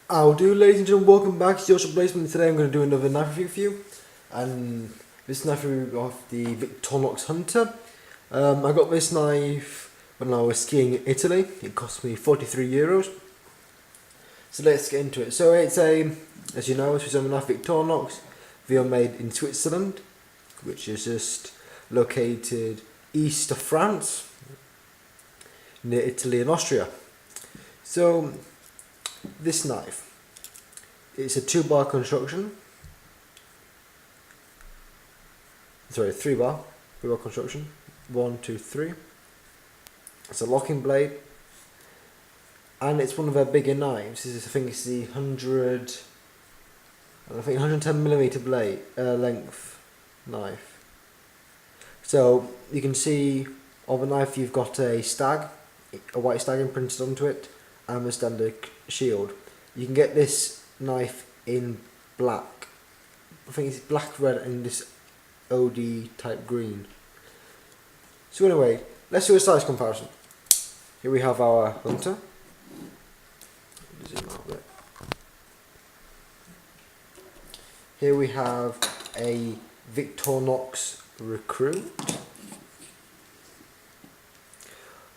How do, ladies and gentlemen, welcome back to Social Placement. Today I'm going to do another knife review, and this knife review of the Victorinox Hunter. I got this knife when I was skiing in Italy. It cost me €43. So let's get into it. So it's as you know, it's a knife Victorinox. They are made in Switzerland, which is just located east of France, near Italy and Austria. So this knife, it's a 2-bar construction. Sorry, 3-bar construction. 1, 2, 3. It's a locking blade, and it's one of their bigger knives. This is, I think it's the 110mm blade length knife. So you can see on the knife you've got a stag, a white stag imprinted onto it, and the standard shield. You can get this knife in black. I think it's black, red, and this OD type green. So anyway, let's do a size comparison. Here we have our Hunter. Zoom out a bit. Here we have a Victorinox Recruit.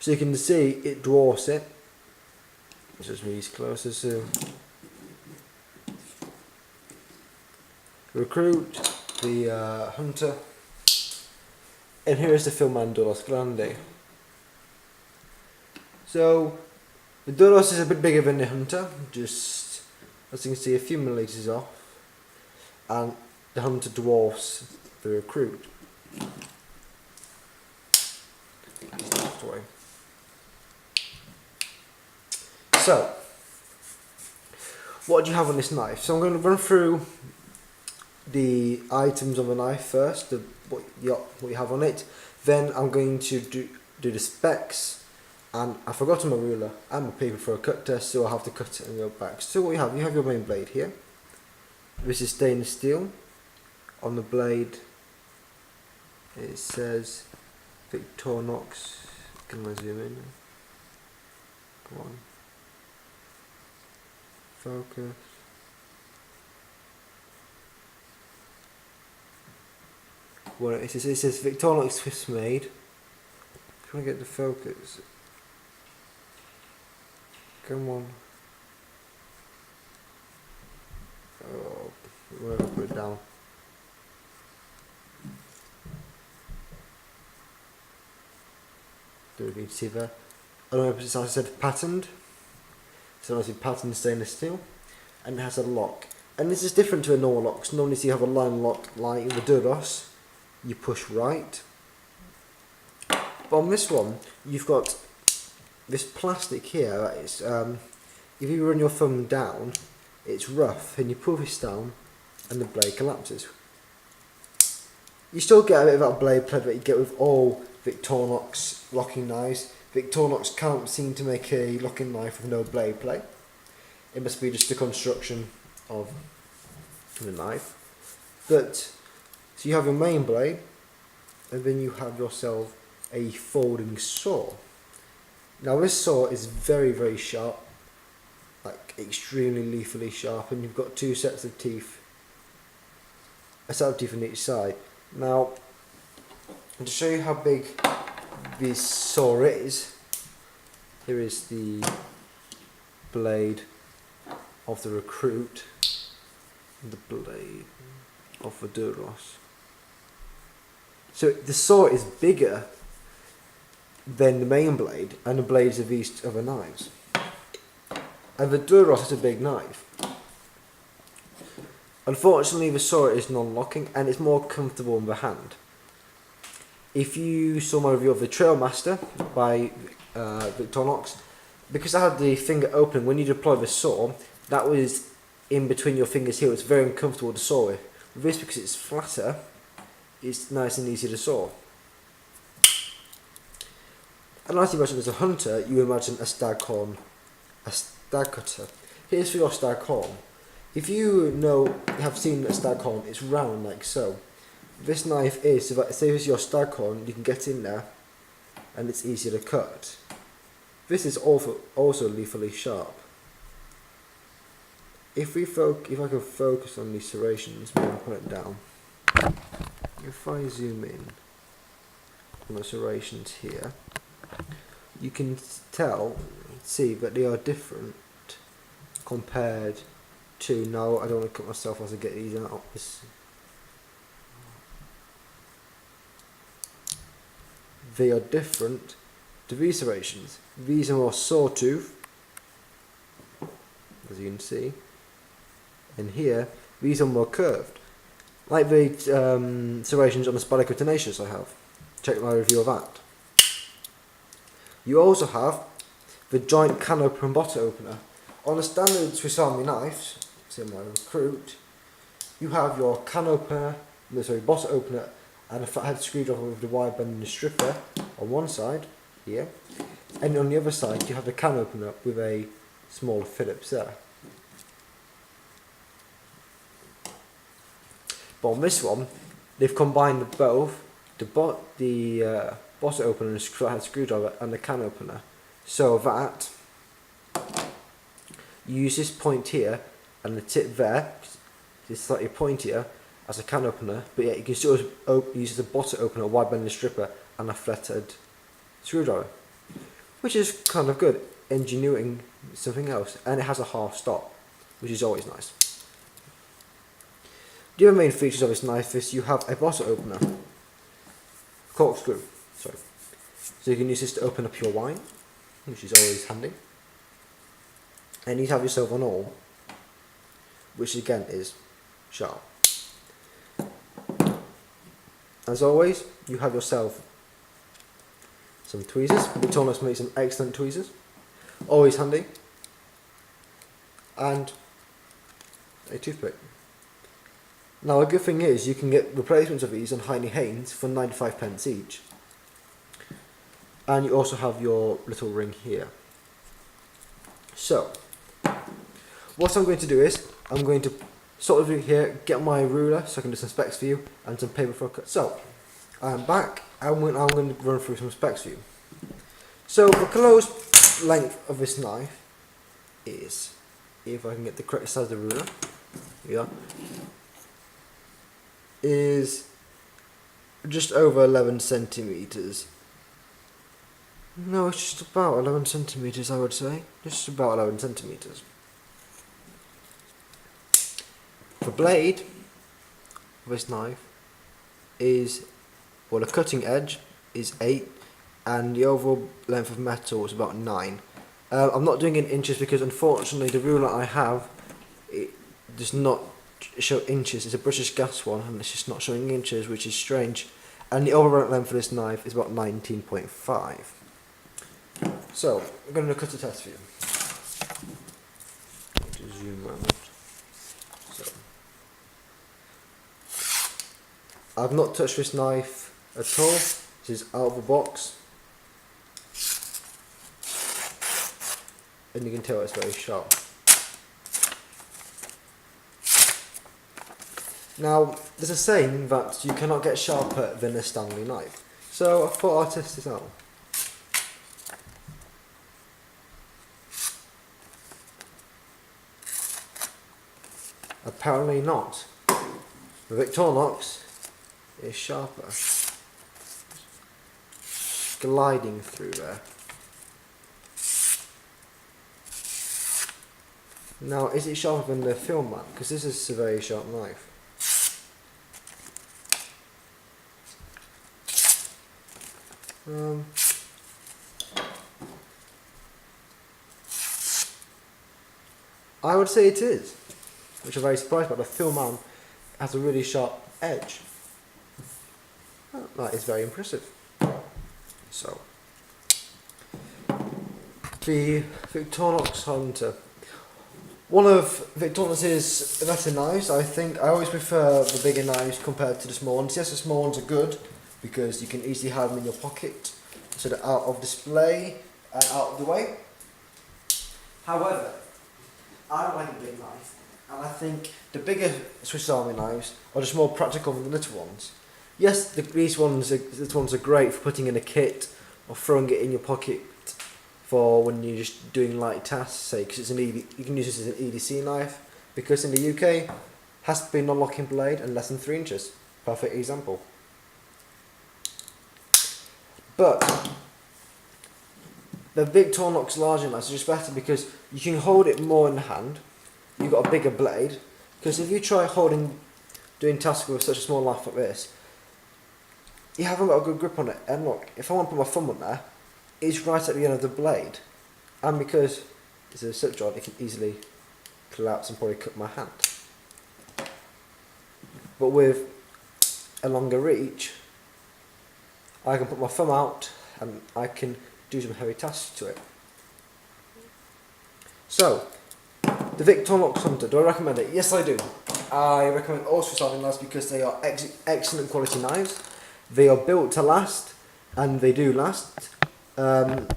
So you can see it dwarfs it. Let's just move closer. So Recruit, the Hunter, and here is the Filman Duros Grande. So the Duros is a bit bigger than the Hunter, just as you can see a few milliliters off, and the Hunter dwarfs the Recruit. So, what do you have on this knife? So I'm going to run through the items on the knife first, what you have on it. Then I'm going to do the specs, and I've forgotten my ruler and my paper for a cut test, so I'll have to cut it and go back. So what you have your main blade here. This is stainless steel. On the blade it says Victorinox. Can I zoom in? Come on. Focus. Well, it says Victorinox Swiss made. Trying to get the focus. Come on. Oh, where have I put it down? Don't need to see there. I don't know if I said patterned. So obviously patterned stainless steel, and it has a lock. And this is different to a normal lock. So normally you have a line lock, like in the Duros, you push right. But on this one, you've got this plastic here. That is, if you run your thumb down, it's rough, and you pull this down, and the blade collapses. You still get a bit of that blade play that you get with all Victorinox locking knives. Victorinox can't seem to make a locking knife with no blade play. It must be just the construction of the knife. But so you have your main blade, and then you have yourself a folding saw. Now this saw is very, very sharp, like extremely lethally sharp, and you've got 2 sets of teeth, a set of teeth on each side. Now, to show you how big this saw is, here is the blade of the Recruit, and the blade of the Duros. So the saw is bigger than the main blade and the blades of these other knives. And the Duros is a big knife. Unfortunately, the saw is non-locking, and it's more comfortable in the hand. If you saw my review of the Trailmaster by Victorinox, because I had the finger open, when you deploy the saw, that was in between your fingers here. It's very uncomfortable to saw with. With this, because it's flatter, it's nice and easy to saw. And as you imagine as a hunter, you imagine a stag cutter. Here's for your stag horn. If you have seen a stag horn, it's round like so. This knife is, so say this is your stag horn, you can get in there and it's easier to cut. This is also lethally sharp. if I can focus on these serrations, maybe I'll put it down. If I zoom in on the serrations here, you can see that they are different compared to, no, I don't want to cut myself as I get these out. They are different to these serrations. These are more sawtooth, as you can see, and here these are more curved, like the serrations on the Spadico Tenacious I have. Check my review of that. You also have the joint can opener and bottle opener. On a standard Swiss Army knife, see my Recruit, you have your can opener, bottle opener, and a flathead screwdriver with the wire bending stripper on one side here, and on the other side you have the can opener with a small Phillips there. But on this one, they've combined both the bottle opener and flathead screwdriver and the can opener, so that you use this point here and the tip there, it's slightly pointier, as a can opener, but yet you can still use the bottle opener, a wide bending stripper, and a flathead screwdriver, which is kind of good, engineering something else, and it has a half stop, which is always nice. The other main features of this knife is you have a bottle opener, corkscrew, sorry, so you can use this to open up your wine, which is always handy, and you have yourself an awl, which again is sharp. As always, you have yourself some tweezers. Victorinox makes some excellent tweezers, always handy, and a toothpick. Now a good thing is you can get replacements of these on Heine Haynes for 95p each, and you also have your little ring here. So what I'm going to do is I'm going to sort of here, get my ruler so I can do some specs for you and some paper for a cut. So I'm back and I'm going to run through some specs for you. So the closed length of this knife is, if I can get the correct size of the ruler, yeah, is just over 11 centimeters. No, it's just about 11 centimeters, I would say. Just about 11 centimeters. The blade of this knife is, well, the cutting edge is 8 and the overall length of metal is about 9. I'm not doing it in inches because unfortunately the ruler I have, it does not show inches. It's a British gas one and it's just not showing inches, which is strange. And the overall length for this knife is about 19.5. So I'm going to cut a test for you. Just zoom around. So I've not touched this knife at all. This is out of the box, and you can tell it's very sharp. Now, there's a saying that you cannot get sharper than a Stanley knife, so I thought I'd test this out. Apparently not. The Victorinox is sharper. Gliding through there. Now, is it sharper than the film man? Because this is a very sharp knife. I would say it is, which I'm very surprised about. The film man has a really sharp edge. That is very impressive. So, the Victorinox Hunter. One of Victorinox's better knives, I think. I always prefer the bigger knives compared to the small ones. Yes, the small ones are good because you can easily have them in your pocket, so they're out of display and out of the way. However, I like a big knife, and I think the bigger Swiss Army knives are just more practical than the little ones. Yes, these ones are great for putting in a kit or throwing it in your pocket for when you're just doing light tasks, say, because it's you can use this as an EDC knife, because in the UK, has to be a non-locking blade and less than 3 inches. Perfect example. But the Victorinox larger knives are just better because you can hold it more in the hand. You've got a bigger blade. Because if you try doing tasks with such a small knife like this, you haven't got a good grip on it. And look, if I want to put my thumb on there, it's right at the end of the blade. And because it's a slip joint, it can easily collapse and probably cut my hand. But with a longer reach, I can put my thumb out and I can do some heavy tasks to it. So, the Victorinox Hunter, do I recommend it? Yes, I do. I recommend all Swiss Army knives because they are excellent quality knives. They are built to last, and they do last. I've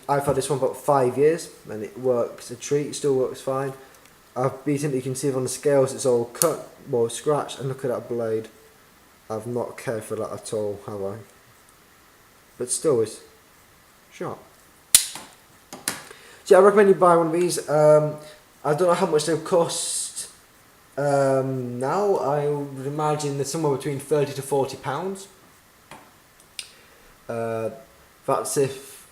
had this one for about 5 years, and it works a treat. It still works fine. I've beaten it. You can see on the scales, it's all cut, well, scratched, and look at that blade. I've not cared for that at all, have I? But still, it's sharp. So yeah, I recommend you buy one of these. I don't know how much they'll cost now. I would imagine they're somewhere between £30 to £40. That's if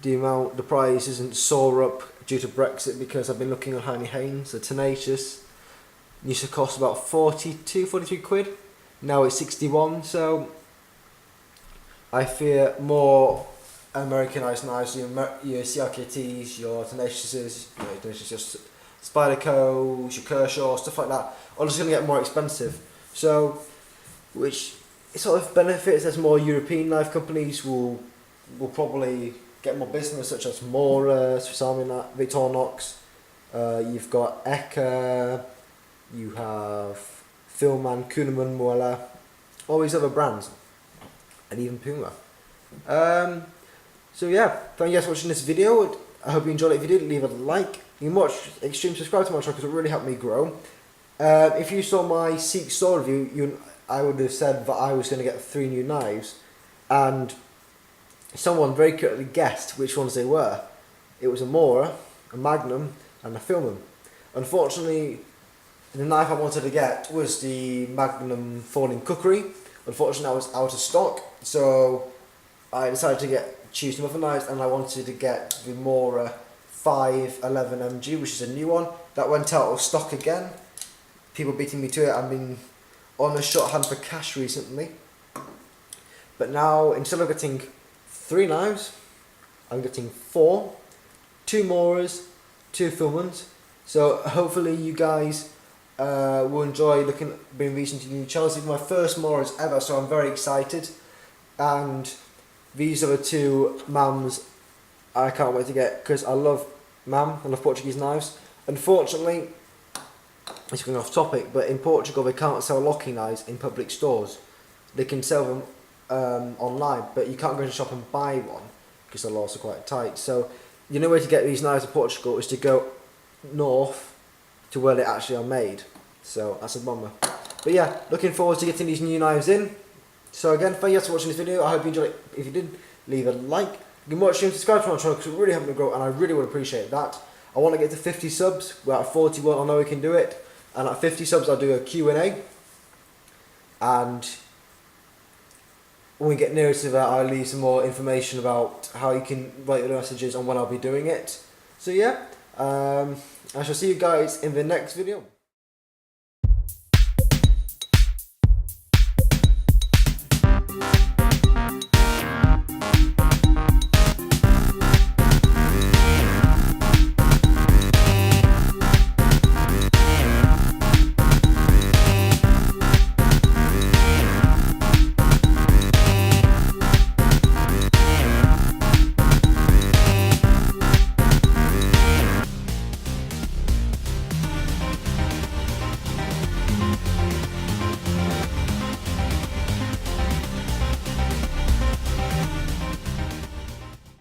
the price isn't soar up due to Brexit, because I've been looking at Honey Haynes, the Tenacious. Used to cost about 43 quid. Now it's 61, so I fear more Americanized knives, your CRKTs, your Tenaciouses, just Spydercos, your Kershaw, stuff like that, are just going to get more expensive. So, which sort of benefits as more European knife companies will probably get more business, such as Mora, Swiss Army, Victorinox. You've got Eka, you have Filman, Kuhnemann, Mueller, all these other brands, and even Puma. So yeah, thank you guys for watching this video. I hope you enjoyed it. If you did, leave a like. You can watch Extreme, subscribe to my channel because it really helped me grow. If you saw my Seek store review, I would have said that I was going to get 3 new knives, and someone very correctly guessed which ones they were. It was a Mora, a Magnum, and a Filman. Unfortunately, the knife I wanted to get was the Magnum Falling Cookery. Unfortunately, I was out of stock, so I decided to choose some other knives, and I wanted to get the Mora 511 MG, which is a new one. That went out of stock again. People beating me to it. I've been on a shorthand for cash recently. But now, instead of getting 3 knives, I'm getting 4. 2 Moras, 2 Filmans. So hopefully you guys will enjoy being recent to new channels. This is my first Moras ever, so I'm very excited. And these are the 2 Mams I can't wait to get, because I love Mam, I love Portuguese knives. Unfortunately, it's going off topic, but in Portugal they can't sell locking knives in public stores. They can sell them online, but you can't go to the shop and buy one because the laws are quite tight. So the only way to get these knives in Portugal is to go north to where they actually are made. So that's a bummer. But yeah, looking forward to getting these new knives in. So again, thank you guys for watching this video. I hope you enjoyed it. If you did, leave a like. You can watch and subscribe to my channel because it really helped me grow, and I really would appreciate that. I want to get to 50 subs. We're at 41. I know we can do it. And at 50 subs, I'll do a Q&A. And when we get nearer to that, I'll leave some more information about how you can write your messages and when I'll be doing it. So yeah, I shall see you guys in the next video.